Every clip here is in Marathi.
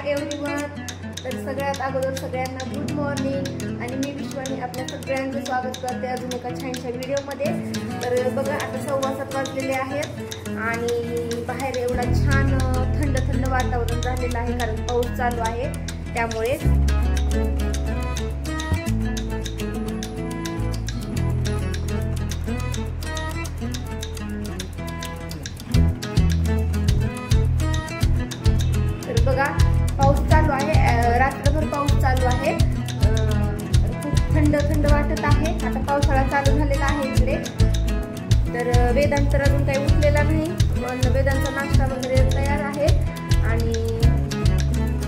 एव्हरीवन. तर सगळ्यात अगोदर सगळ्यांना गुड मॉर्निंग आणि मी विश्वानी आपल्या सगळ्यांचं स्वागत करते अजून एका छानशा व्हिडिओमध्ये. तर बघा आता 7:15 वाजलेले आहेत आणि बाहेर एवढा छान थंड थंड वातावरण झालेलं आहे कारण पाऊस चालू आहे त्यामुळे. तर बघा पाऊस चालू आहे, रात्रभर पाऊस चालू आहे, खूप थंड थंड वाटत आहे. आता पावसाळा चालू झालेला आहे इकडे. तर वेदांत तर अजून काही उठलेला नाही पण वेदांचा नाश्ता वगैरे तयार आहे आणि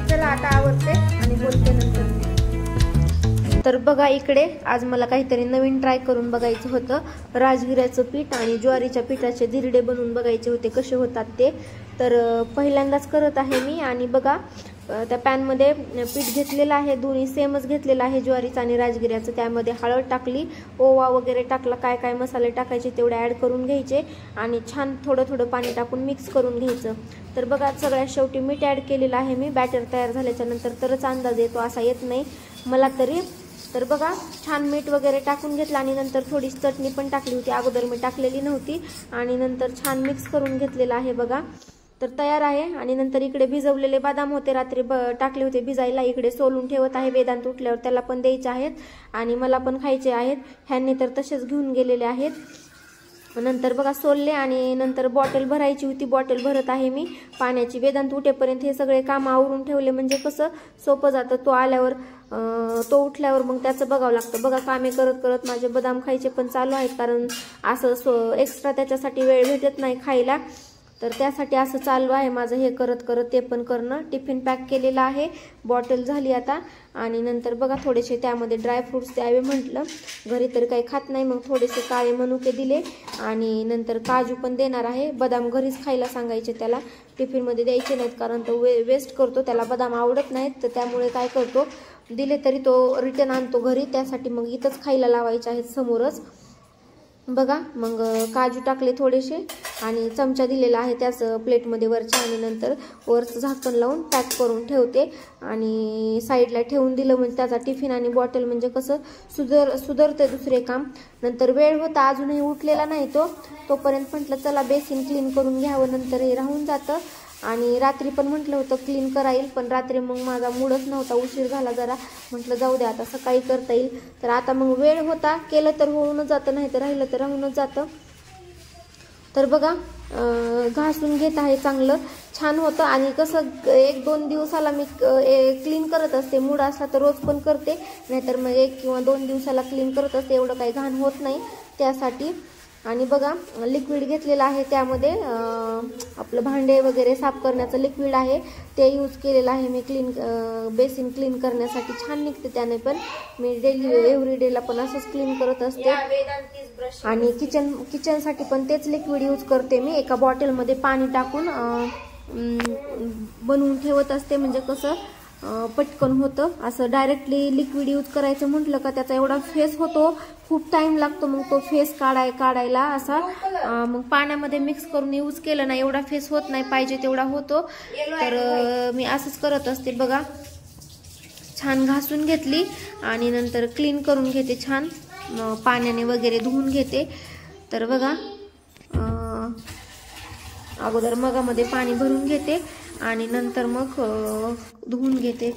चला आता आवरते आणि बोलते नंतर. तर बघा इकडे आज मला काहीतरी नवीन ट्राय करून बघायचं होतं. राजगिऱ्याचं पीठ आणि ज्वारीच्या पिठाचे धिरडे बनवून बघायचे होते कसे होतात ते. तर पहिल्यांदाच करत आहे मी. आणि बघा त्या पॅनमध्ये पीठ घेतलेलं आहे, दोन्ही सेमच घेतलेलं आहे ज्वारीचं आणि राजगिऱ्याचं. त्यामध्ये हळद टाकली, ओवा वगैरे टाकला, काय काय मसाले टाकायचे तेवढे ॲड करून घ्यायचे आणि छान थोडं थोडं पाणी टाकून मिक्स करून घ्यायचं. तर बघा सगळ्यात शेवटी मीठ ॲड केलेलं आहे मी. बॅटर तयार झाल्याच्या नंतर तरच अंदाज येतो, असा येत नाही मला तरी. तर बघा छान मीठ वगैरे टाकून घेतलं आणि नंतर थोडी चटणी पण टाकली होती, अगोदर मी टाकलेली नव्हती. आणि नंतर छान मिक्स करून घेतलेलं आहे बघा. तर तयार आहे. आणि नंतर इकडे भिजवलेले बदाम होते, रात्री टाकले होते भिजायला, इकडे सोलून ठेवत आहे. वेदांत उठल्यावर त्याला पण द्यायचे आहेत आणि मला पण खायचे आहेत. ह्यांनी तर तसेच घेऊन गेलेले आहेत. नंतर बघा सोलले आणि नंतर बॉटल भरायची होती, बॉटल भरत आहे मी पाण्याची. वेदांत उठेपर्यंत हे सगळे काम आवरून ठेवले म्हणजे कसं सोपं जातं. तो आल्यावर तो उठल्यावर मग त्याचं बघावं लागतं. बघा कामे करत करत माझे बदाम खायचे पण चालू आहेत कारण असं एक्स्ट्रा त्याच्यासाठी वेळ भेटत नाही खायला. तर त्यासाठी असं चालू आहे माझं, हे करत करत ते पण करणं. टिफिन पॅक केलेला आहे, बॉटल झाली आता. आणि नंतर बघा थोडेसे त्यामध्ये ड्रायफ्रूट्स द्यावे म्हटलं, घरी तर काही खात नाही, मग थोडेसे काळे मनुके दिले आणि नंतर काजू पण देणार आहे. बदाम घरीच खायला सांगायचे त्याला, टिफिनमध्ये द्यायचे नाहीत कारण तो वेस्ट करतो, त्याला बदाम आवडत नाहीत. तर त्यामुळे काय करतो, दिले तरी तो रिटर्न आणतो घरी, त्यासाठी मग इथंच खायला लावायचे आहेत समोरच. बघा मग काजू टाकले थोडेसे आणि चमचा दिलेला आहे त्याच प्लेटमध्ये वरच्या. आणि नंतर वरचं झाकण लावून पॅक करून ठेवते आणि साईडला ठेवून दिलं म्हणजे त्याचा टिफिन आणि बॉटल म्हणजे कसं सुधरते दुसरे काम. नंतर वेळ होता, अजूनही उठलेला नाही तोपर्यंत म्हटलं चला बेसिन क्लीन करून घ्यावं, नंतर हे राहून जातं. आणि रात्री पण म्हटलं होतं क्लीन करा येईल पण रात्री मग माझा मूडच नव्हता, उशीर झाला जरा, म्हटलं जाऊ द्या आता सकाळी करता येईल. तर आता मग वेळ होता, केलं तर होऊनच जातं, नाही तर राहिलं तर राहूनच जातं. तर बघा घासून घेत आहे, चांगलं छान होतं. आणि कसं 1-2 दिवसाला मी क्लीन करत असते, मूड असला तर रोज पण करते, नाहीतर मग 1 किंवा 2 दिवसाला क्लीन करत असते, एवढं काही घाण होत नाही त्यासाठी. आणि बघा लिक्विड घेतलेलं आहे, त्यामध्ये आपलं भांडे वगैरे साफ करण्याचं लिक्विड आहे ते यूज केलेलं आहे मी बेसिन क्लीन करण्यासाठी. छान निघते त्याने पण, मी डेली एव्हरीडेला पण असंच क्लीन करत असते. आणि किचनसाठी पण तेच लिक्विड यूज करते मी. एका बॉटलमध्ये पाणी टाकून बनवून ठेवत असते म्हणजे कसं पटकन होतं. असं डायरेक्टली लिक्विड यूज करायचं म्हटलं का त्याचा एवढा फेस होतो, खूप टाइम लागतो मग तो फेस काढायला असा. मग पाण्यामध्ये मिक्स करून यूज केलं ना एवढा फेस होत नाही, पाहिजे तेवढा होतो. तर मी असंच करत असते. बघा छान घासून घेतली आणि नंतर क्लीन करून घेते, छान पाण्याने वगैरे धुवून घेते. तर बघा अगोदर मगामध्ये पाणी भरून घेते आणि नंतर मग धुवून घेते.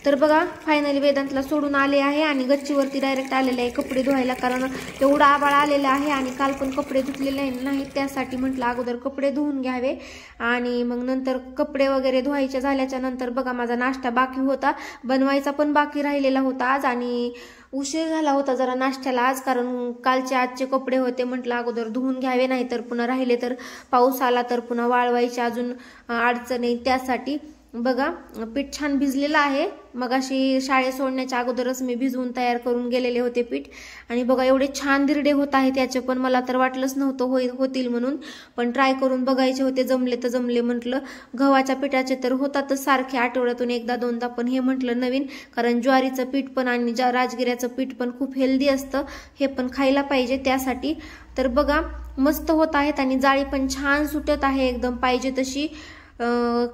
तर बघा फायनली वेदांतला सोडून आले आहे आणि गच्चीवरती डायरेक्ट आलेले आहे कपडे धुवायला कारण एवढा आभाळ आलेला आहे आणि काल पण कपडे धुतलेले नाहीत, त्यासाठी म्हटलं अगोदर कपडे धुवून घ्यावे. आणि मग नंतर कपडे वगैरे धुवायचे झाल्याच्या नंतर बघा माझा नाश्ता बाकी होता, बनवायचा पण बाकी राहिलेला होता आज. आणि उशीर झाला होता जरा नाश्त्याला आज कारण आजचे कपडे होते, म्हटलं अगोदर धुवून घ्यावे, नाही तर पुन्हा राहिले तर पाऊस आला तर पुन्हा वाळवायचे अजून अडचण येईल त्यासाठी. बघा पीठ छान भिजलेलं आहे, मगाशी शाळेत सोडण्याच्या अगोदरच मी भिजवून तयार करून गेलेले होते पीठ. आणि बघा एवढे छान धिरडे होत आहे त्याचे पण, मला तर वाटलंच नव्हतं होतील म्हणून, पण ट्राय करून बघायचे होते, जमले तर जमले म्हटलं. गव्हाच्या पिठाचे तर होतातच सारखे आठवड्यातून 1-2दा, पण हे म्हटलं नवीन कारण ज्वारीचं पीठ पण आणि राजगिऱ्याचं पीठ पण खूप हेल्दी असतं, हे पण खायला पाहिजे त्यासाठी. तर बघा मस्त होत आहेत आणि जाळी पण छान सुटत आहे एकदम पाहिजे तशी.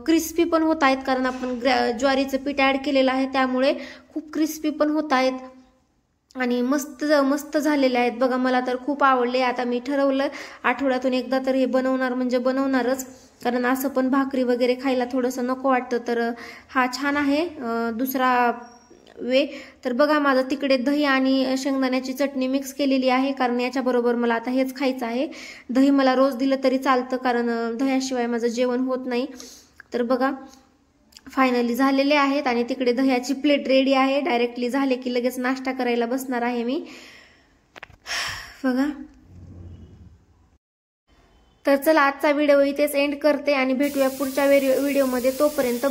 क्रिस्पी पण होत आहेत, कारण आपण ज्वारीचं पीठ ॲड केलेलं आहे त्यामुळे खूप क्रिस्पी पण होत आहेत आणि मस्त मस्त झालेले आहेत बघा. मला तर खूप आवडले. आता मी ठरवलं आठवड्यातून एकदा तर हे बनवणार म्हणजे बनवणारच, कारण असं पण भाकरी वगैरे खायला थोडंसं नको वाटतं. तर हा छान आहे दुसरा वे. तर बघा माझं तिकडे दही आणि शेंगदाण्याची चटणी मिक्स केलेली आहे, कारण याच्याबरोबर मला आता हेच खायचं आहे. दही मला रोज दिलं तरी चालतं, कारण दह्याशिवाय माझं जेवण होत नाही. तर बघा फायनली झालेले आहेत आणि तिकडे दह्याची प्लेट रेडी आहे. डायरेक्टली झाले की लगेच नाश्ता करायला बसणार आहे मी बघा. तर चला आजचा व्हिडिओ इथेच एंड करते आणि भेटूया पुढच्या व्हिडिओमध्ये. तोपर्यंत